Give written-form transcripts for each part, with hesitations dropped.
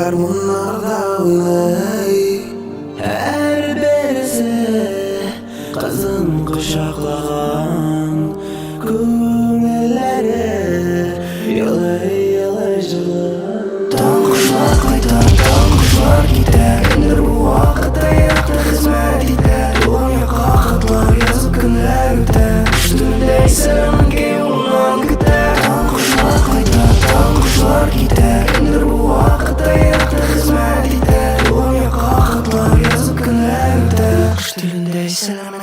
Garmonlarda oynay her birisi kızın kuşaklagan көңіллері yılay жылы. Таң құшlar қайтар, таң құшlar кетер, өмір бұл уақыт аяқты қызмет етер. Туғанға хаттар жазып күнлер өтер, үстіндей сырын кеуімнан күтер. Таң құшlar қайтар, таң құшlar кетер, өмір бұл уақыт аяқты қызмет етер. Туғанға хаттар жазып күнлер өтер, үстіндей сырын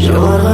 Жолға